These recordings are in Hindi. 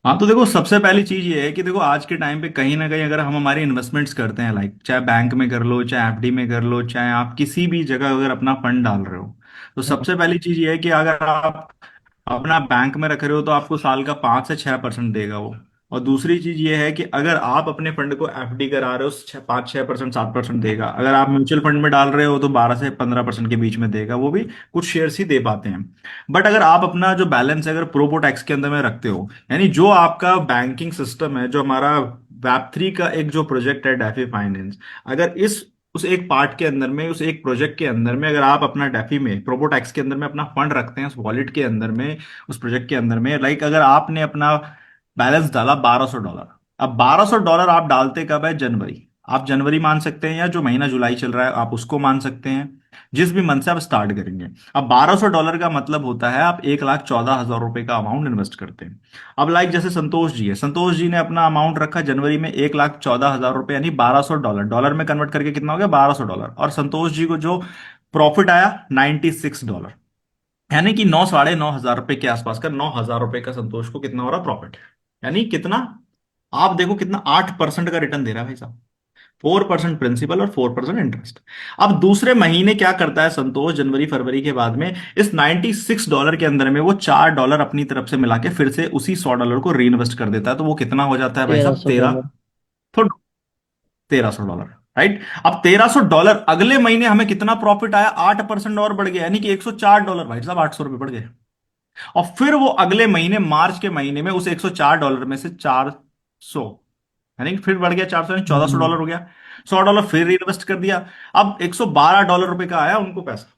हाँ, तो देखो सबसे पहली चीज ये है कि देखो आज के टाइम पे कहीं ना कहीं अगर हम हमारी इन्वेस्टमेंट्स करते हैं, लाइक चाहे बैंक में कर लो, चाहे एफडी में कर लो, चाहे आप किसी भी जगह अगर अपना फंड डाल रहे हो, तो हाँ। सबसे पहली चीज ये है कि अगर आप अपना बैंक में रख रहे हो तो आपको साल का 5 से 6% देगा वो। और दूसरी चीज ये है कि अगर आप अपने फंड को एफडी करा रहे हो, 5-6%, 7% देगा। अगर आप म्यूचुअल फंड में डाल रहे हो तो 12 से 15% के बीच में देगा, वो भी कुछ शेयर्स ही दे पाते हैं। बट अगर आप अपना जो बैलेंस है अगर प्रोपोटैक्स के अंदर में रखते हो, यानी जो आपका बैंकिंग सिस्टम है, जो हमारा वैप 3 का एक जो प्रोजेक्ट है डेफी फाइनेंस, अगर इस उस एक पार्ट के अंदर में, उस एक प्रोजेक्ट के अंदर में अगर आप अपना डेफी में प्रोपोटैक्स के अंदर में अपना फंड रखते हैं, उस वॉलेट के अंदर में, उस प्रोजेक्ट के अंदर में, लाइक अगर आपने अपना बैलेंस डाला $1200, अब $1200 आप डालते कब है? जनवरी। आप जनवरी मान सकते हैं या जो महीना जुलाई चल रहा है आप उसको मान सकते हैं, जिस भी मंथ से आप स्टार्ट करेंगे। अब $1200 का मतलब होता है आप 1,14,000 रुपए का अमाउंट इन्वेस्ट करते हैं। अब लाइक जैसे संतोष जी है, संतोष जी ने अपना अमाउंट रखा जनवरी में 1,14,000 रुपए, यानी $1200। डॉलर में कन्वर्ट करके कितना हो गया? $1200। और संतोष जी को जो प्रॉफिट आया $96, यानी कि 9 साढ़े 9 हजार रुपए के आसपास का, $9,000 का संतोष को कितना हो रहा प्रॉफिट? यानी कितना? आप देखो कितना, 8% का रिटर्न दे रहा है भाई साहब। 4% प्रिंसिपल और 4% इंटरेस्ट। अब दूसरे महीने क्या करता है संतोष, जनवरी फरवरी के बाद में, इस $96 के अंदर में वो $4 अपनी तरफ से मिला के फिर से उसी $100 को री इन्वेस्ट कर देता है। तो वो कितना हो जाता है भाई तेरह साहब? सौ तेरह, डॉलर तो $1,300। राइट। अब $1,300 अगले महीने हमें कितना प्रॉफिट आया? 8% और बढ़ गया, यानी कि $104 भाई साहब, $800 बढ़ गए। और फिर वो अगले महीने मार्च के महीने में उस $104 में से 400, यानी कि फिर बढ़ गया 400, यानी $1,400 हो गया। $100 फिर इन्वेस्ट कर दिया। अब $112 का आया उनको पैसा।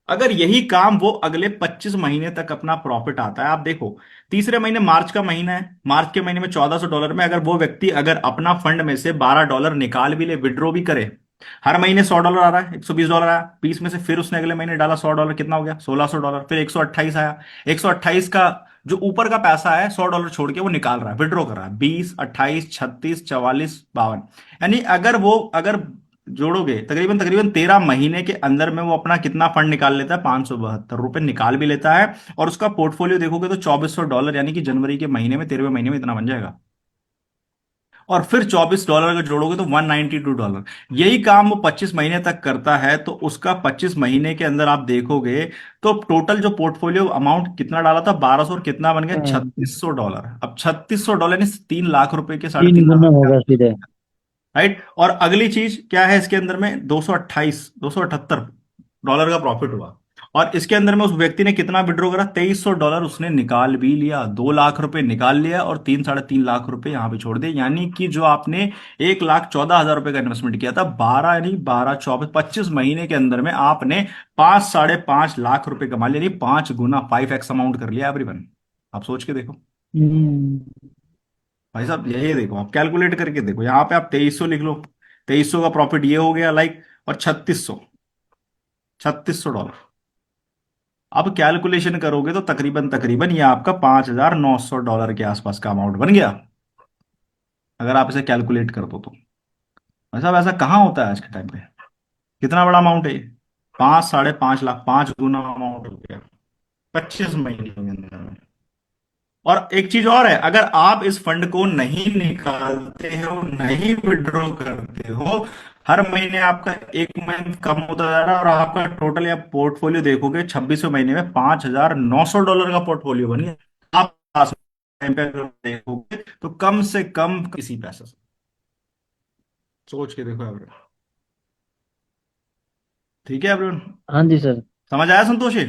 अगर यही काम वो अगले 25 महीने तक अपना प्रॉफिट आता है, आप देखो, तीसरे महीने मार्च का महीना है, मार्च के महीने में $1,400 में अगर वो व्यक्ति अगर अपना फंड में से $12 निकाल भी ले, विड्रॉ भी करे, हर महीने $100 आ रहा है, $120 आया, 20 में से फिर उसने अगले महीने डाला $100, कितना हो गया? $1,600। फिर 128 आया, 128 का जो ऊपर का पैसा है $100 छोड़ के वो निकाल रहा है, विड्रॉ कर रहा है, 20, 28, 36, 44, 52। यानी अगर जोड़ोगे तकरीबन तकरीबन 13 महीने के अंदर में वो अपना कितना फंड निकाल लेता है? $572 निकाल भी लेता है। और उसका पोर्टफोलियो देखोगे तो $2,400, यानी कि जनवरी के महीने में, 13वें महीने में इतना बन जाएगा। और फिर $24 का जोड़ोगे तो $192। यही काम वो 25 महीने तक करता है, तो उसका 25 महीने के अंदर आप देखोगे तो टोटल जो पोर्टफोलियो अमाउंट कितना डाला था? 1200, और कितना बन गया? $3,600। अब $3,600 यानी 3 लाख रुपए के, साढ़े तीन तीन गुना लाख होगा सीधे। राइट। और अगली चीज क्या है इसके अंदर में? 278 का प्रॉफिट हुआ। और इसके अंदर में उस व्यक्ति ने कितना विड्रॉ करा? $2,300 उसने निकाल भी लिया, 2 लाख रुपए निकाल लिया, और 3 साढ़े 3 लाख रुपए यहां पे छोड़ दिए। यानी कि जो आपने 1,14,000 रुपए का इन्वेस्टमेंट किया था, 12 यानी 12, 24, 25 महीने के अंदर में आपने 5 साढ़े 5 लाख रुपए कमा लिया, यानी 5 गुना, 5x अमाउंट कर लिया एवरीवन। आप सोच के देखो हम्म। भाई साहब, यही देखो, आप कैलकुलेट करके देखो, यहाँ पे आप 2,300 लिख लो। 2,300 का प्रॉफिट ये हो गया लाइक, और 3600 अब कैलकुलेशन करोगे तो तकरीबन तकरीबन ये आपका $5,900 के आसपास का अमाउंट बन गया, अगर आप इसे कैलकुलेट कर दो तो। भाई साहब ऐसा कहाँ होता है आज के टाइम पे? कितना बड़ा अमाउंट है ये? 5 साढ़े 5 लाख, 5 गुना अमाउंट हो गया 25 महीने के अंदर में। और एक चीज और है, अगर आप इस फंड को नहीं निकालते हो, नहीं विड्रॉ करते हो, हर महीने आपका एक मंथ कम होता जा रहा है, और आपका टोटल या पोर्टफोलियो देखोगे 26वें महीने में $5,900 का पोर्टफोलियो बन गया। आप टाइम पे अगर देखोगे तो कम से कम किसी पैसे से, सोच के देखो एवरेज। ठीक है एवरीवन, हाँ जी सर। समझ आया संतोष ये?